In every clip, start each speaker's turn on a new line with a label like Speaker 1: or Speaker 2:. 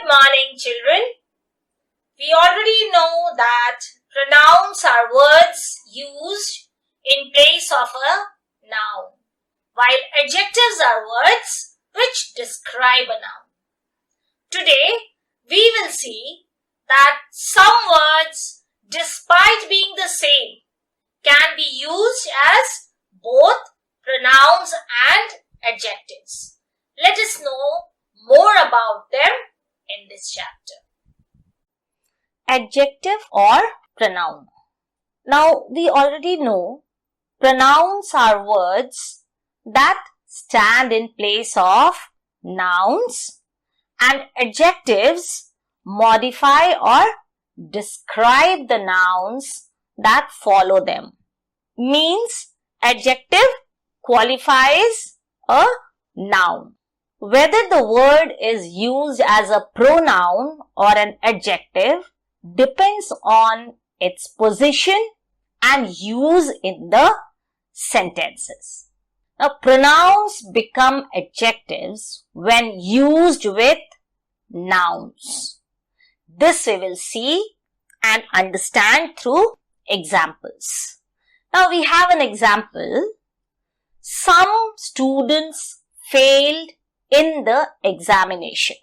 Speaker 1: morning, children. We already know that pronouns are words used in place of a noun, while adjectives are words which describe a noun. Today, we will see that some words, despite being the same, can be used as both pronouns and adjectives. Let us know more about them in this chapter.
Speaker 2: Adjective or pronoun. Now, we already know pronouns are words that stand in place of nouns, and adjectives modify or describe the nouns that follow them. Means adjective qualifies a noun. Whether the word is used as a pronoun or an adjective depends on its position and use in the sentences. Now, pronouns become adjectives when used with nouns. This we will see and understand through examples. Now, we have an example. Some students failed in the examination.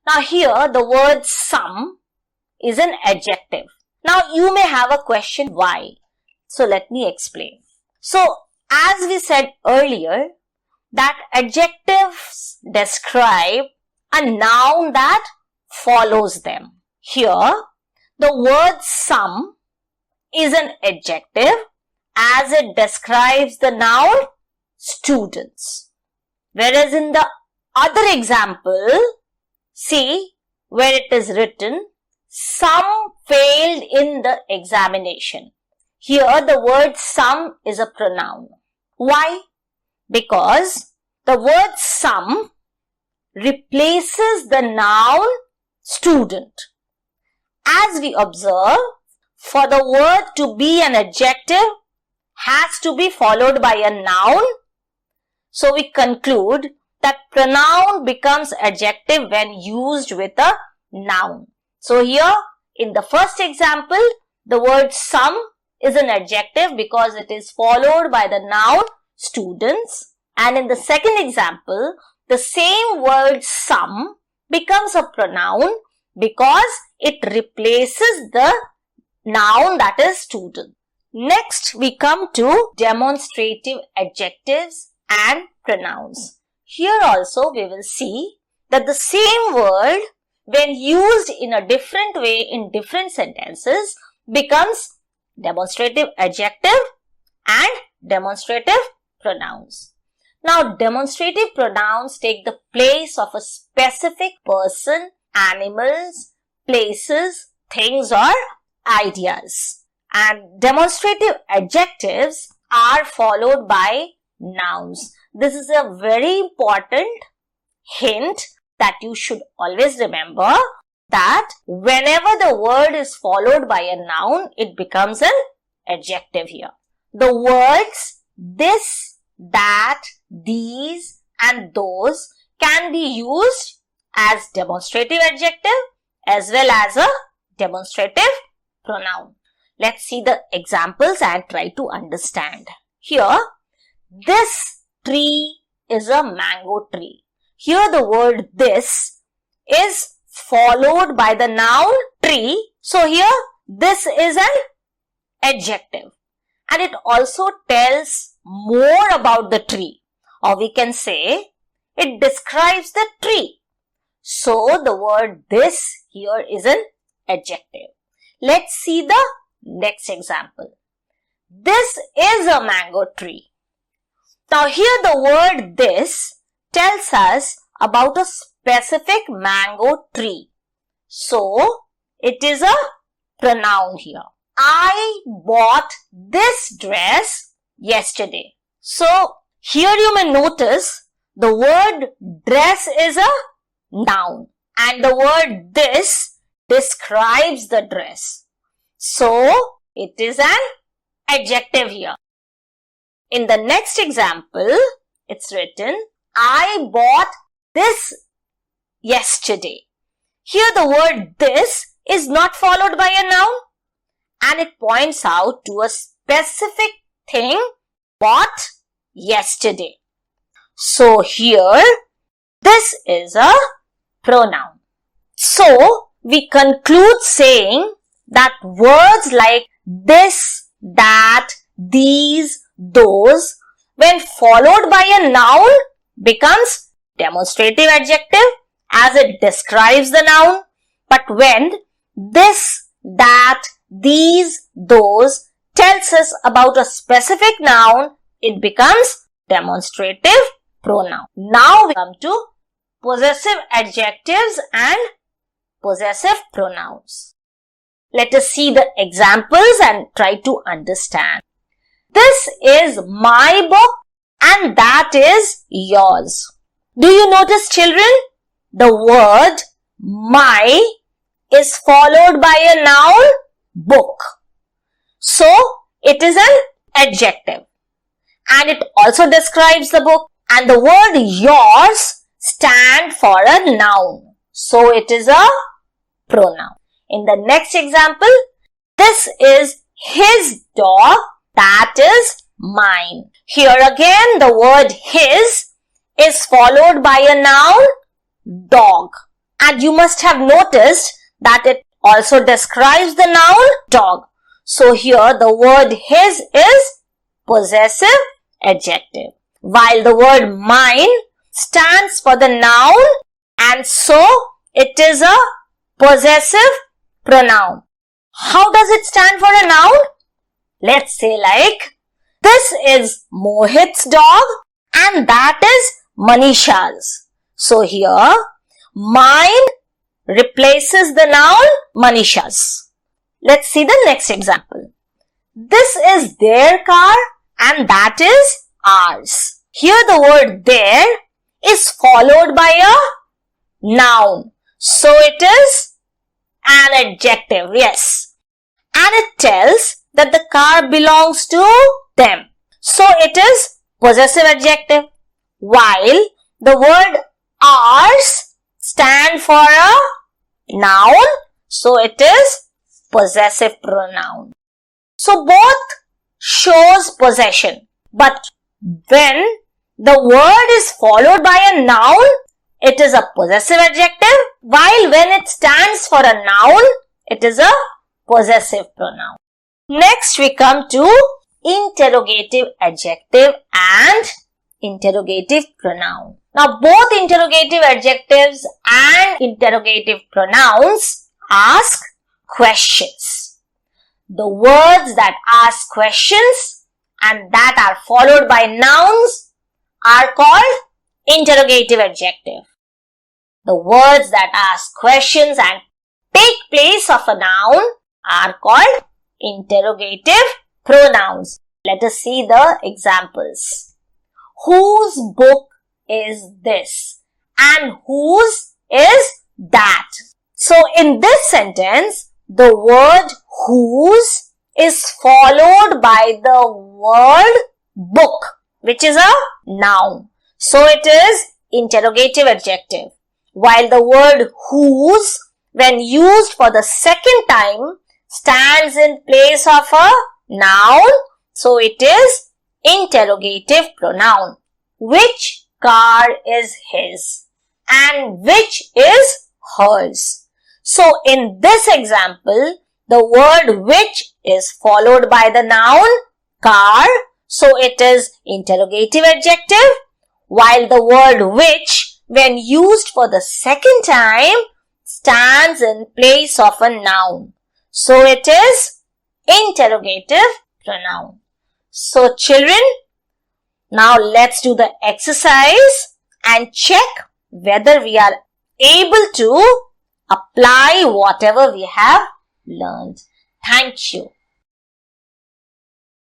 Speaker 2: Now, here the word some is an adjective. Now, you may have a question why. So, let me explain. So, as we said earlier, that adjectives describe a noun that follows them. Here, the word some is an adjective as it describes the noun students. Whereas in the other example, see where it is written, some failed in the examination. Here the word some is a pronoun. Why? Because the word some replaces the noun student. As we observe, for the word to be an adjective has to be followed by a noun. So we conclude that pronoun becomes adjective when used with a noun. So here in the first example, the word some is an adjective because it is followed by the noun students. And in the second example, the same word some becomes a pronoun because it replaces the noun that is student. Next, we come to demonstrative adjectives and pronouns. Here also we will see that the same word when used in a different way in different sentences becomes demonstrative adjective and demonstrative pronouns. Now, demonstrative pronouns take the place of a specific person, animals, places, things or ideas. And demonstrative adjectives are followed by nouns. This is a very important hint that you should always remember, that whenever the word is followed by a noun, it becomes an adjective here. The words this, that, these and those can be used as demonstrative adjective as well as a demonstrative pronoun. Let's see the examples and try to understand. Here, this tree is a mango tree. Here the word this is followed by the noun tree. So here this is an adjective and it also tells more about the tree, or we can say it describes the tree. So the word this here is an adjective. Let's see the next example. This is a mango tree. Now here the word this tells us about a specific mango tree. So it is a pronoun here. I bought this dress yesterday. So here you may notice the word dress is a noun and the word this describes the dress. So it is an adjective here. In the next example, it's written, I bought this yesterday. Here the word this is not followed by a noun and it points out to a specific thing bought yesterday. So here this is a pronoun. So we conclude saying that words like this, that, these, those, when followed by a noun becomes demonstrative adjective as it describes the noun. But when this, that, these, those tells us about a specific noun, it becomes demonstrative pronoun. Now we come to possessive adjectives and possessive pronouns. Let us see the examples and try to understand. This is my book and that is yours. Do you notice, children? The word my is followed by a noun book. So it is an adjective and it also describes the book, and the word yours stand for a noun. So it is a pronoun. In the next example, this is his dog, that is mine. Here again the word his is followed by a noun dog, and you must have noticed that it also describes the noun dog. So here the word his is possessive adjective, while the word mine stands for the noun and so it is a possessive pronoun. How does it stand for a noun? Let's say like, this is Mohit's dog and that is Manisha's. So here mine replaces the noun Manisha's. Let's see the next example. This is their car and that is ours. Here the word their is followed by a noun. So it is an adjective, yes. And it tells that the car belongs to them. So it is possessive adjective. While the word ours stand for a noun. So it is possessive pronoun. So both shows possession. But when the word is followed by a noun, it is a possessive adjective, while when it stands for a noun, it is a possessive pronoun. Next we come to interrogative adjective and interrogative pronoun. Now both interrogative adjectives and interrogative pronouns ask questions. The words that ask questions and that are followed by nouns are called interrogative adjective. The words that ask questions and take place of a noun are called interrogative pronouns. Let us see the examples. Whose book is this? And whose is that? So in this sentence, the word whose is followed by the word book, which is a noun. So it is interrogative adjective. While the word whose, when used for the second time, stands in place of a noun. So it is interrogative pronoun. Which car is his? And which is hers? So in this example, the word which is followed by the noun car. So it is interrogative adjective. While the word which, when used for the second time, stands in place of a noun. So it is interrogative pronoun. So children, now let's do the exercise and check whether we are able to apply whatever we have learned. Thank you.